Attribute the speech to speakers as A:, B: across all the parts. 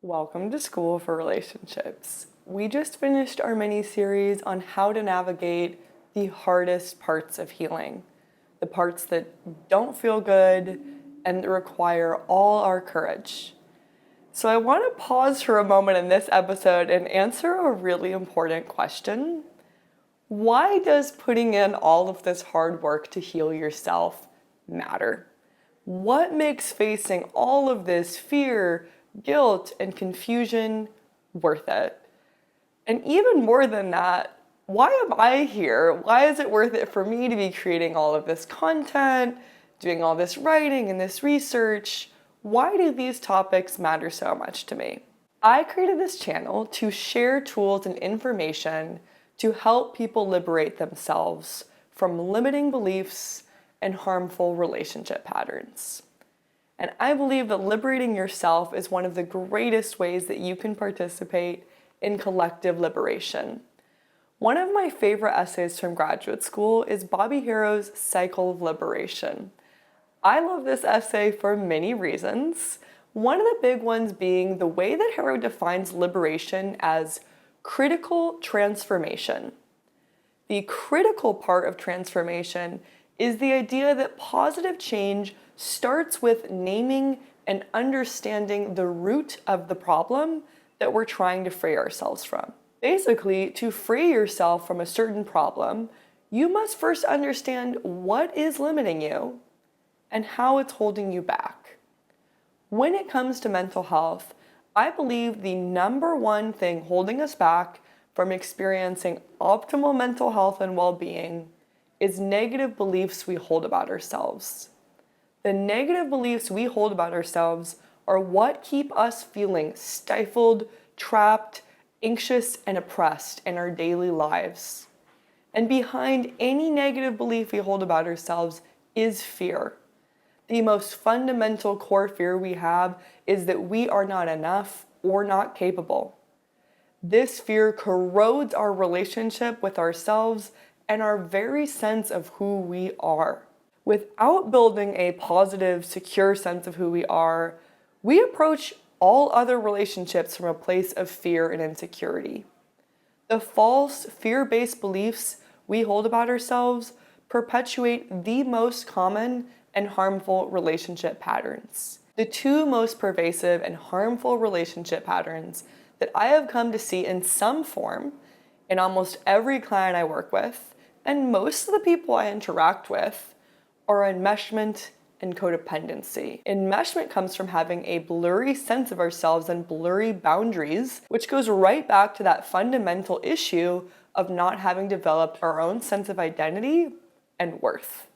A: Welcome to School for Relationships. We just finished our mini-series on how to navigate the hardest parts of healing, the parts that don't feel good and that require all our courage. So I want to pause for a moment in this episode and answer a really important question. Why does putting in all of this hard work to heal yourself matter? What makes facing all of this fear, guilt, and confusion worth it? And even more than that, why am I here? Why is it worth it for me to be creating all of this content, doing all this writing and this research? Why do these topics matter so much to me? I created this channel to share tools and information to help people liberate themselves from limiting beliefs and harmful relationship patterns. And I believe that liberating yourself is one of the greatest ways that you can participate in collective liberation. One of my favorite essays from graduate school is Bobby Harrow's Cycle of Liberation. I love this essay for many reasons. One of the big ones being the way that Harrow defines liberation as critical transformation. The critical part of transformation is the idea that positive change starts with naming and understanding the root of the problem that we're trying to free ourselves from. Basically, to free yourself from a certain problem, you must first understand what is limiting you and how it's holding you back. When it comes to mental health, I believe the number one thing holding us back from experiencing optimal mental health and well-being is negative beliefs we hold about ourselves. The negative beliefs we hold about ourselves are what keep us feeling stifled, trapped, anxious, and oppressed in our daily lives. And behind any negative belief we hold about ourselves is fear. The most fundamental core fear we have is that we are not enough or not capable. This fear corrodes our relationship with ourselves and our very sense of who we are. Without building a positive, secure sense of who we are, we approach all other relationships from a place of fear and insecurity. The false, fear-based beliefs we hold about ourselves perpetuate the most common and harmful relationship patterns. The two most pervasive and harmful relationship patterns that I have come to see in some form in almost every client I work with, and most of the people I interact with, are enmeshment and codependency. Enmeshment comes from having a blurry sense of ourselves and blurry boundaries, which goes right back to that fundamental issue of not having developed our own sense of identity and worth.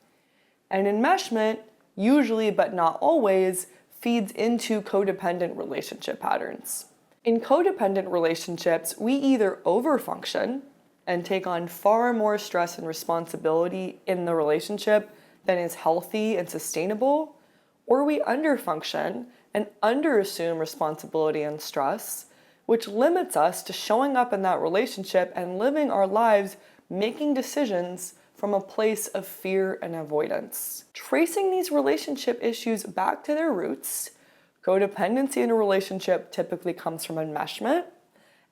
A: And enmeshment, usually but not always, feeds into codependent relationship patterns. In codependent relationships, we either overfunction and take on far more stress and responsibility in the relationship than is healthy and sustainable, or we underfunction and underassume responsibility and stress, which limits us to showing up in that relationship and living our lives making decisions from a place of fear and avoidance. Tracing these relationship issues back to their roots, codependency in a relationship typically comes from enmeshment,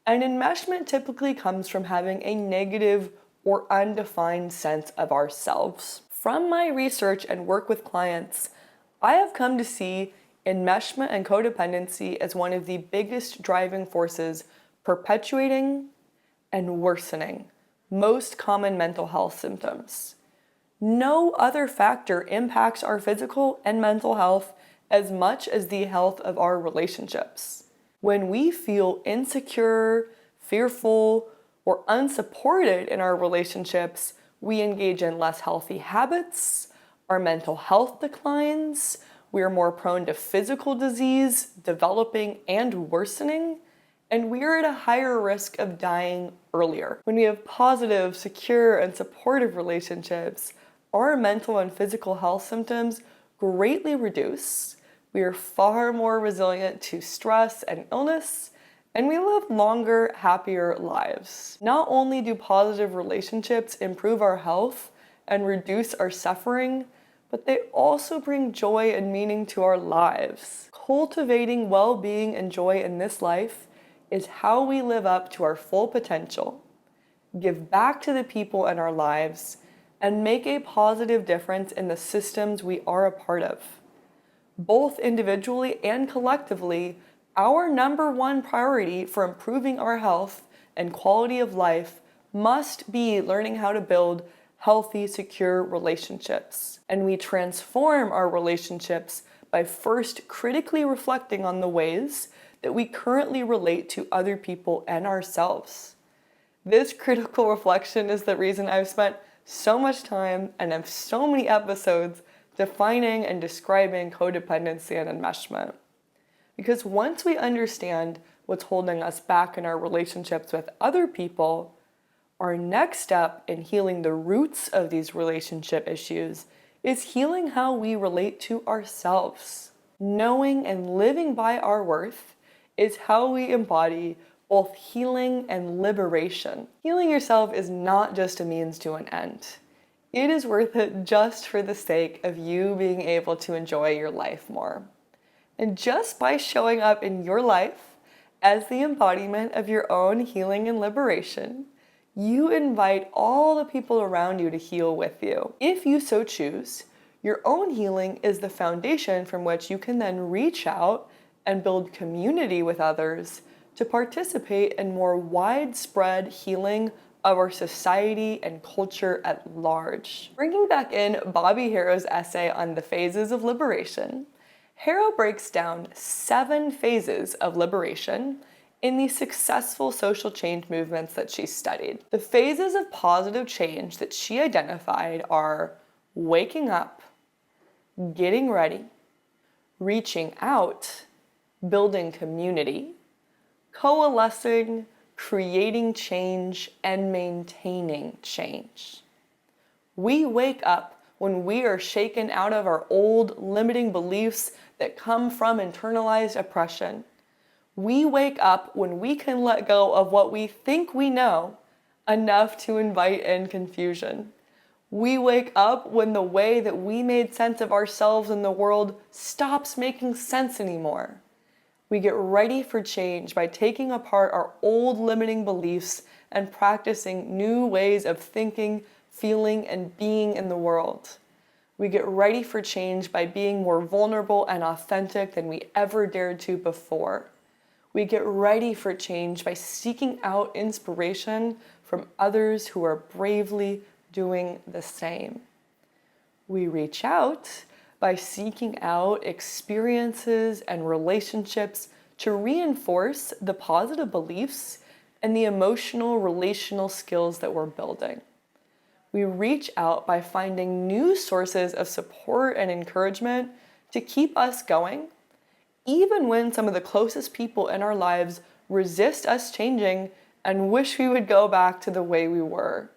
A: and enmeshment typically comes from having a negative or undefined sense of ourselves. From my research and work with clients, I have come to see enmeshment and codependency as one of the biggest driving forces perpetuating and worsening most common mental health symptoms. No other factor impacts our physical and mental health as much as the health of our relationships. When we feel insecure, fearful, or unsupported in our relationships, we engage in less healthy habits, our mental health declines, we are more prone to physical disease, developing and worsening, and we are at a higher risk of dying earlier. When we have positive, secure, and supportive relationships, our mental and physical health symptoms greatly reduce, we are far more resilient to stress and illness, and we live longer, happier lives. Not only do positive relationships improve our health and reduce our suffering, but they also bring joy and meaning to our lives. Cultivating well-being and joy in this life is how we live up to our full potential, give back to the people in our lives, and make a positive difference in the systems we are a part of. Both individually and collectively, our number one priority for improving our health and quality of life must be learning how to build healthy, secure relationships. And we transform our relationships by first critically reflecting on the ways that we currently relate to other people and ourselves. This critical reflection is the reason I've spent so much time and have so many episodes defining and describing codependency and enmeshment. Because once we understand what's holding us back in our relationships with other people, our next step in healing the roots of these relationship issues is healing how we relate to ourselves. Knowing and living by our worth is how we embody both healing and liberation. Healing yourself is not just a means to an end. It is worth it just for the sake of you being able to enjoy your life more. And just by showing up in your life as the embodiment of your own healing and liberation, you invite all the people around you to heal with you. If you so choose, your own healing is the foundation from which you can then reach out and build community with others to participate in more widespread healing of our society and culture at large. Bringing back in Bobby Harrow's essay on the phases of liberation, Harrow breaks down 7 phases of liberation in the successful social change movements that she studied. The phases of positive change that she identified are waking up, getting ready, reaching out, building community, coalescing, creating change, and maintaining change. We wake up when we are shaken out of our old limiting beliefs that come from internalized oppression. We wake up when we can let go of what we think we know enough to invite in confusion. We wake up when the way that we made sense of ourselves and the world stops making sense anymore. We get ready for change by taking apart our old limiting beliefs and practicing new ways of thinking, feeling, and being in the world. We get ready for change by being more vulnerable and authentic than we ever dared to before. We get ready for change by seeking out inspiration from others who are bravely doing the same. We reach out by seeking out experiences and relationships to reinforce the positive beliefs and the emotional, relational skills that we're building. We reach out by finding new sources of support and encouragement to keep us going, even when some of the closest people in our lives resist us changing and wish we would go back to the way we were.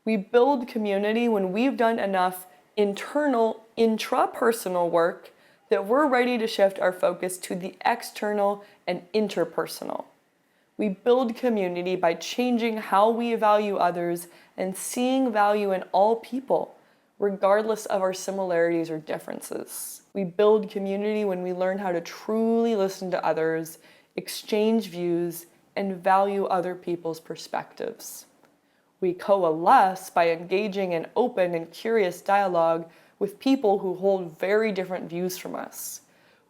A: We build community when we've done enough internal, intrapersonal work that we're ready to shift our focus to the external and interpersonal. We build community by changing how we value others and seeing value in all people, regardless of our similarities or differences. We build community when we learn how to truly listen to others, exchange views, and value other people's perspectives. We coalesce by engaging in open and curious dialogue with people who hold very different views from us.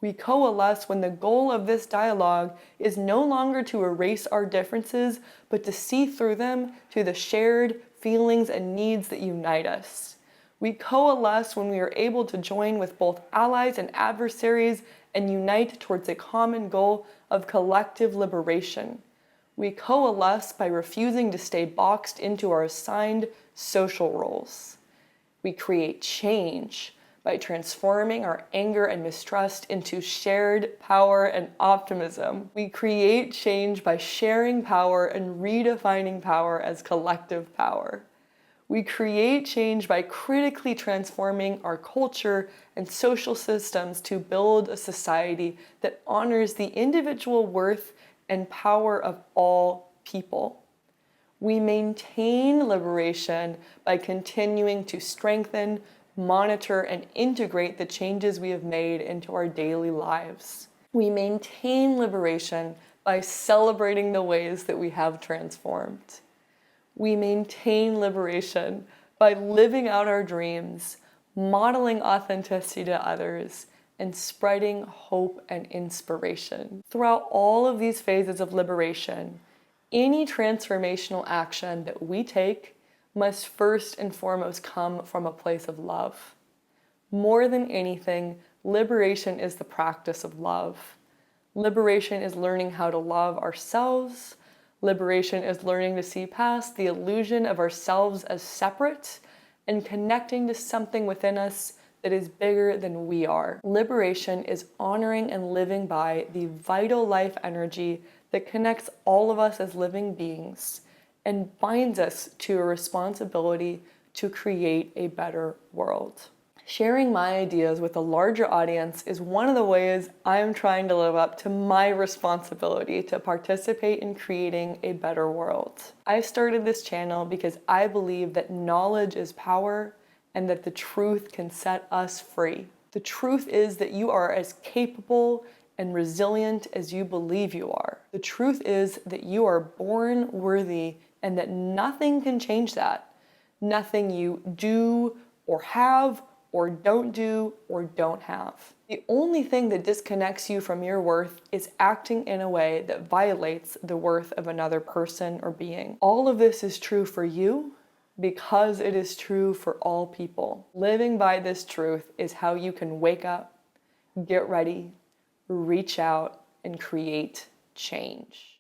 A: We coalesce when the goal of this dialogue is no longer to erase our differences, but to see through them to the shared feelings and needs that unite us. We coalesce when we are able to join with both allies and adversaries and unite towards a common goal of collective liberation. We coalesce by refusing to stay boxed into our assigned social roles. We create change by transforming our anger and mistrust into shared power and optimism. We create change by sharing power and redefining power as collective power. We create change by critically transforming our culture and social systems to build a society that honors the individual worth and power of all people. We maintain liberation by continuing to strengthen, monitor, and integrate the changes we have made into our daily lives. We maintain liberation by celebrating the ways that we have transformed. We maintain liberation by living out our dreams, modeling authenticity to others, and spreading hope and inspiration. Throughout all of these phases of liberation, any transformational action that we take must first and foremost come from a place of love. More than anything, liberation is the practice of love. Liberation is learning how to love ourselves. Liberation is learning to see past the illusion of ourselves as separate and connecting to something within us that is bigger than we are. Liberation is honoring and living by the vital life energy that connects all of us as living beings and binds us to a responsibility to create a better world. Sharing my ideas with a larger audience is one of the ways I'm trying to live up to my responsibility to participate in creating a better world. I started this channel because I believe that knowledge is power and that the truth can set us free. The truth is that you are as capable and resilient as you believe you are. The truth is that you are born worthy and that nothing can change that. Nothing you do or have or don't do or don't have. The only thing that disconnects you from your worth is acting in a way that violates the worth of another person or being. All of this is true for you because it is true for all people. Living by this truth is how you can wake up, get ready, reach out, and create change.